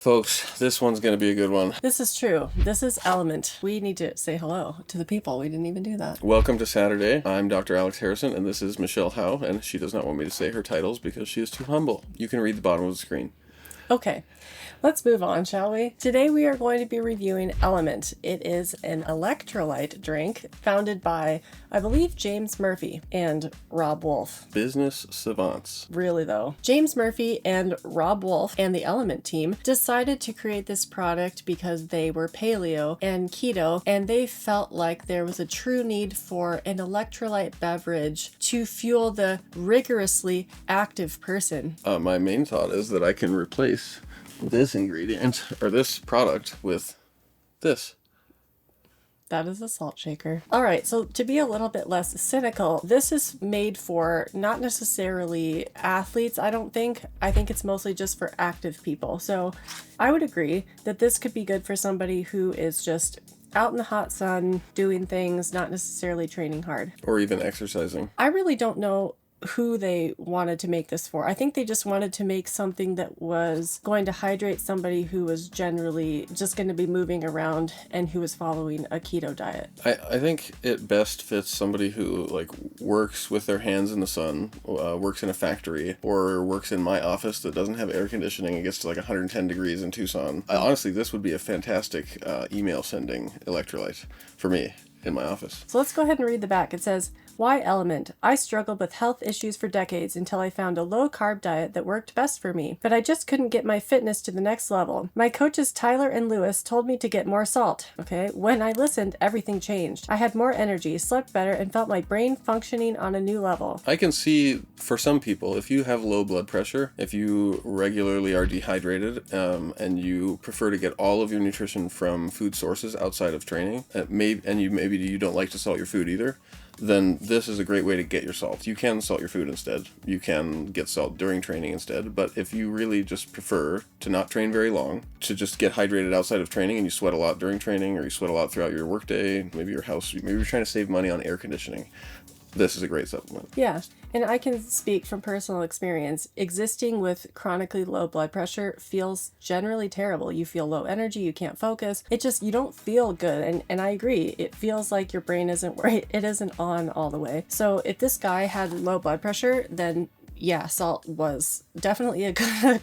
Folks, this one's going to be a good one. This is true. This is LMNT. We need to say hello to the people. We didn't even do that. Welcome to Saturday. I'm Dr. Alex Harrison, and this is Michelle Howe, and she does not want me to say her titles because she is too humble. You can read the bottom of the screen. Okay, let's move on, shall we? Today we are going to be reviewing LMNT. It is an electrolyte drink founded by, I believe, James Murphy and Rob Wolf. Business savants. Really though. James Murphy and Rob Wolf and the LMNT team decided to create this product because they were paleo and keto, and they felt like there was a true need for an electrolyte beverage to fuel the rigorously active person. My main thought is that I can replace this ingredient or this product with this. That is a salt shaker. All right, so to be a little bit less cynical, this is made for not necessarily athletes, I don't think. I think it's mostly just for active people. So I would agree that this could be good for somebody who is just out in the hot sun doing things, not necessarily training hard. Or even exercising. I really don't know who they wanted to make this for. I think they just wanted to make something that was going to hydrate somebody who was generally just going to be moving around and who was following a keto diet. I think it best fits somebody who works with their hands in the sun, works in a factory, or works in my office that doesn't have air conditioning and gets to 110 degrees in Tucson. Honestly, this would be a fantastic email sending electrolyte for me in my office. So let's go ahead and read the back. It says, "Why LMNT? I struggled with health issues for decades until I found a low-carb diet that worked best for me, but I just couldn't get my fitness to the next level. My coaches Tyler and Lewis told me to get more salt. Okay, when I listened, everything changed. I had more energy, slept better, and felt my brain functioning on a new level." I can see for some people, if you have low blood pressure, if you regularly are dehydrated, and you prefer to get all of your nutrition from food sources outside of training, maybe you don't like to salt your food either, then this is a great way to get your salt. You can salt your food instead. You can get salt during training instead. But if you really just prefer to not train very long, to just get hydrated outside of training, and you sweat a lot during training, or you sweat a lot throughout your workday, maybe you're trying to save money on air conditioning, this is a great supplement. Yeah, and I can speak from personal experience. Existing with chronically low blood pressure feels generally terrible. You feel low energy, you can't focus. You don't feel good. And I agree, it feels like your brain isn't right. It isn't on all the way. So if this guy had low blood pressure, then yeah, salt was definitely a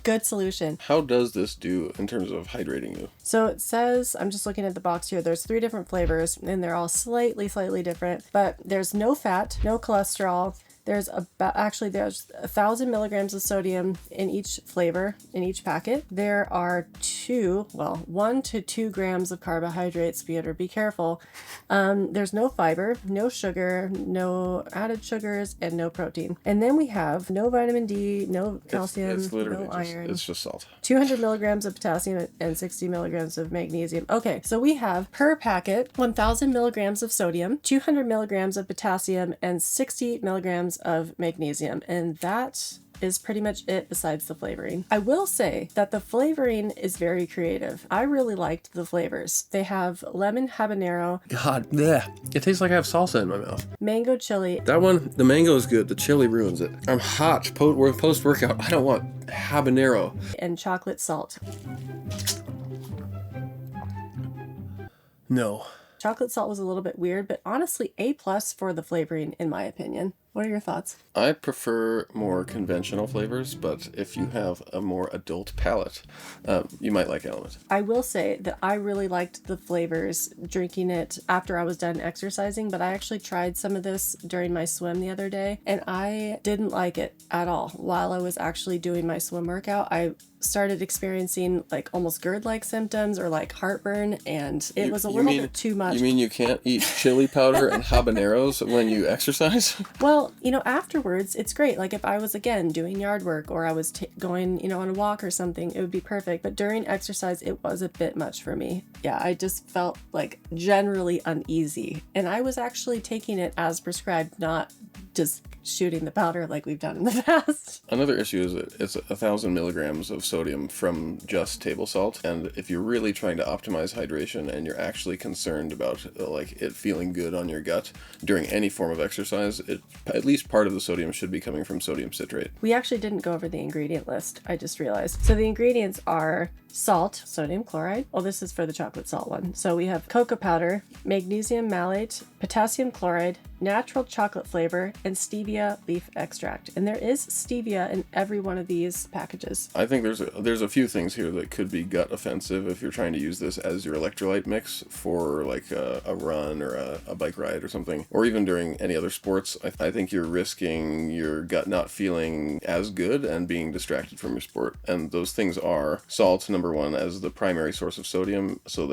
good solution. How does this do in terms of hydrating you? So it says, I'm just looking at the box here, there's 3 different flavors and they're all slightly different, but there's no fat, no cholesterol. There's 1,000 milligrams of sodium in each flavor, in each packet. There are 1 to 2 grams of carbohydrates. Be careful. There's no fiber, no sugar, no added sugars, and no protein. And then we have no vitamin D, no calcium, no iron. It's just salt. 200 milligrams of potassium and 60 milligrams of magnesium. Okay, so we have per packet 1,000 milligrams of sodium, 200 milligrams of potassium, and 60 milligrams of magnesium. And that is pretty much it besides the flavoring. I will say that the flavoring is very creative. I really liked the flavors. They have lemon habanero. God, bleh. It tastes like I have salsa in my mouth. Mango chili. That one, the mango is good. The chili ruins it. I'm hot post-workout. I don't want habanero. And chocolate salt. No. Chocolate salt was a little bit weird, but honestly, A+ for the flavoring, in my opinion. What are your thoughts? I prefer more conventional flavors, but if you have a more adult palate, you might like LMNT. I will say that I really liked the flavors drinking it after I was done exercising, but I actually tried some of this during my swim the other day, and I didn't like it at all. While I was actually doing my swim workout, I started experiencing almost GERD-like symptoms or heartburn, and it was a little bit too much. You mean you can't eat chili powder and habaneros when you exercise? Well, afterwards, it's great. If I was, again, doing yard work or I was going, on a walk or something, it would be perfect. But during exercise, it was a bit much for me. Yeah, I just felt generally uneasy. And I was actually taking it as prescribed, not just shooting the powder like we've done in the past. Another issue is that it's 1,000 milligrams of sodium from just table salt, and if you're really trying to optimize hydration and you're actually concerned about like it feeling good on your gut during any form of exercise, at least part of the sodium should be coming from sodium citrate. We actually didn't go over the ingredient list, I just realized. So the ingredients are salt, sodium chloride. Oh, this is for the chocolate salt one. So we have cocoa powder, magnesium malate, potassium chloride, natural chocolate flavor, and stevia leaf extract. And there is stevia in every one of these packages. I think there's a few things here that could be gut offensive if you're trying to use this as your electrolyte mix for like a run or a bike ride or something, or even during any other sports. I think you're risking your gut not feeling as good and being distracted from your sport. And those things are salt, number one, as the primary source of sodium. So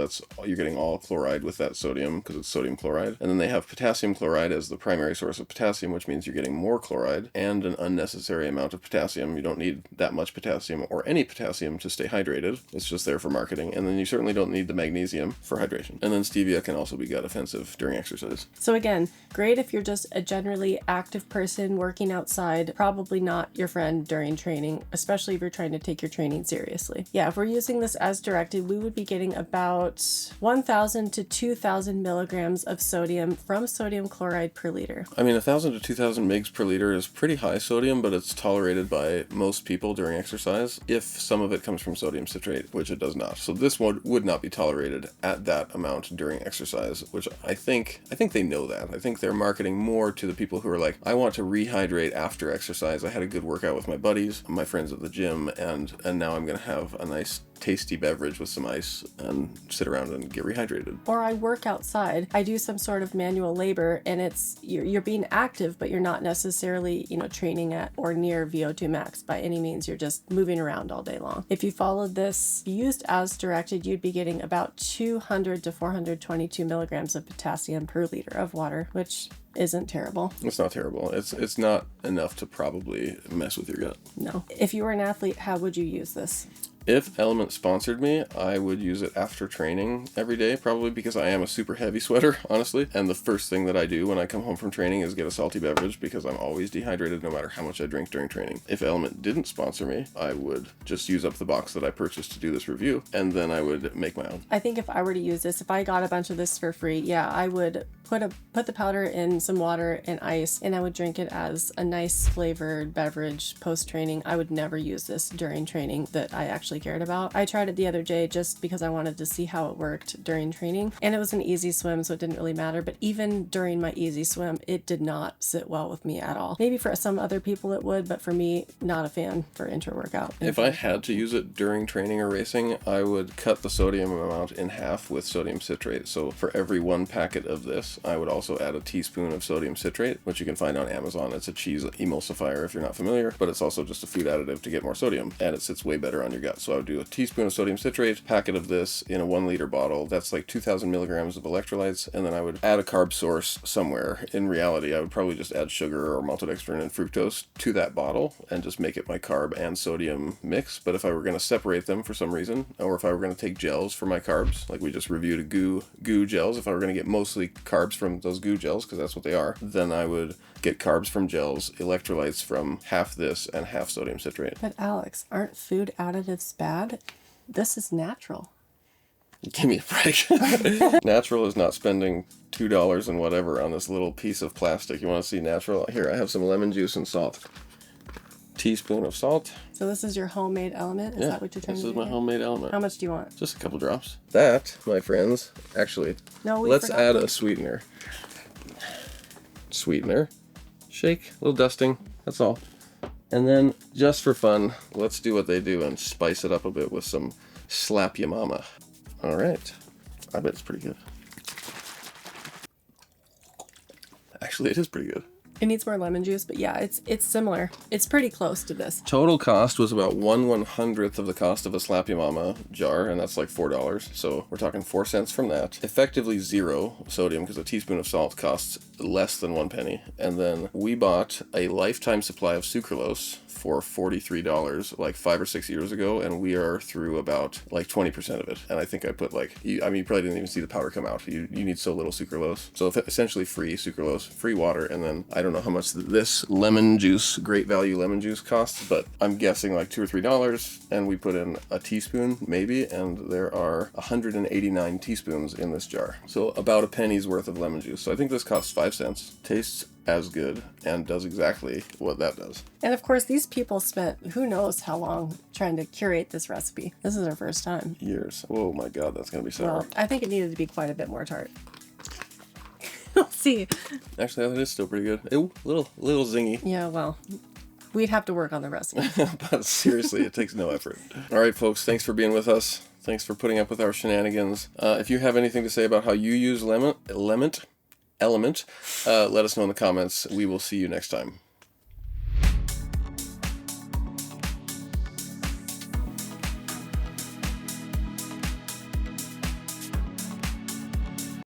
you're getting all chloride with that sodium because it's sodium chloride. And then they have potassium chloride as the primary source of potassium, which means you're getting more chloride and an unnecessary amount of potassium. You don't need that much potassium or any potassium to stay hydrated. It's just there for marketing. And then you certainly don't need the magnesium for hydration. And then stevia can also be gut offensive during exercise. So again, great if you're just a generally active person working outside, probably not your friend during training, especially if you're trying to take your training seriously. Yeah, if we're using this as directed, we would be getting about 1,000 to 2,000 milligrams of sodium from sodium chloride per liter. I mean, 1,000 to 2,000 mgs per liter is pretty high sodium, but it's tolerated by most people during exercise if some of it comes from sodium citrate, which it does not. So this one would not be tolerated at that amount during exercise, which I think they know that. I think they're marketing more to the people who are like, I want to rehydrate after exercise. I had a good workout with my buddies, my friends at the gym, and now I'm going to have a nice tasty beverage with some ice and sit around and get rehydrated. Or I work outside. I do some sort of manual labor, and you're being active, but you're not necessarily, training at or near VO2 max by any means. You're just moving around all day long. If you followed this used as directed, you'd be getting about 200 to 422 milligrams of potassium per liter of water, which isn't terrible. It's not terrible. It's not enough to probably mess with your gut. No. If you were an athlete, how would you use this? If LMNT sponsored me, I would use it after training every day, probably because I am a super heavy sweater, honestly. And the first thing that I do when I come home from training is get a salty beverage because I'm always dehydrated no matter how much I drink during training. If LMNT didn't sponsor me, I would just use up the box that I purchased to do this review, and then I would make my own. I think if I were to use this, if I got a bunch of this for free, yeah, I would put the powder in some water and ice, and I would drink it as a nice flavored beverage post-training. I would never use this during training that I actually cared about. I tried it the other day just because I wanted to see how it worked during training, and it was an easy swim, so it didn't really matter. But even during my easy swim, it did not sit well with me at all. Maybe for some other people it would, but for me, not a fan for intra-workout. If I had to use it during training or racing, I would cut the sodium amount in half with sodium citrate. So for every 1 packet of this, I would also add a teaspoon of sodium citrate, which you can find on Amazon. It's a cheese emulsifier if you're not familiar, but it's also just a food additive to get more sodium, and it sits way better on your gut. So I would do a teaspoon of sodium citrate, packet of this in a 1 liter bottle. That's like 2,000 milligrams of electrolytes, and then I would add a carb source somewhere. In reality, I would probably just add sugar or maltodextrin and fructose to that bottle and just make it my carb and sodium mix. But if I were going to separate them for some reason, or if I were going to take gels for my carbs, like we just reviewed a goo gels, if I were going to get mostly carbs from those goo gels, because that's what they are, then I would get carbs from gels, electrolytes from half this and half sodium citrate. But Alex, aren't food additives bad? This is natural. Give me a break. Natural is not spending $2 and whatever on this little piece of plastic. You want to see natural? Here, I have some lemon juice and salt. Teaspoon of salt. So this is your homemade element? Is that what you're trying to do? This is my homemade element. How much do you want? Just a couple drops. That, my friends, actually, let's add a sweetener. Sweetener. Shake, a little dusting, that's all. And then, just for fun, let's do what they do and spice it up a bit with some Slap Ya Mama. All right. I bet it's pretty good. Actually, it is pretty good. It needs more lemon juice, but yeah, it's similar. It's pretty close to this. Total cost was about 1/100th of the cost of a Slap Ya Mama jar, and that's like $4. So we're talking 4 cents from that. Effectively zero sodium because a teaspoon of salt costs less than 1 penny. And then we bought a lifetime supply of sucralose for $43 like 5 or 6 years ago, and we are through about like 20% of it. And I think I put like, you probably didn't even see the powder come out. You need so little sucralose. So essentially free sucralose, free water, and then I don't know how much this lemon juice, Great Value lemon juice costs, but I'm guessing like $2 or $3, and we put in a teaspoon maybe, and there are 189 teaspoons in this jar. So about a penny's worth of lemon juice. So I think this costs 5 cents. Tastes as good and does exactly what that does. And of course, these people spent who knows how long trying to curate this recipe. This is their first time. Years. Oh my God, that's gonna be sour. Well, I think it needed to be quite a bit more tart. We'll see. Actually, that is still pretty good. Ew, little zingy. Yeah, well, we'd have to work on the recipe. But seriously, it takes no effort. All right, folks, thanks for being with us. Thanks for putting up with our shenanigans. If you have anything to say about how you use LMNT, let us know in the comments. We will see you next time.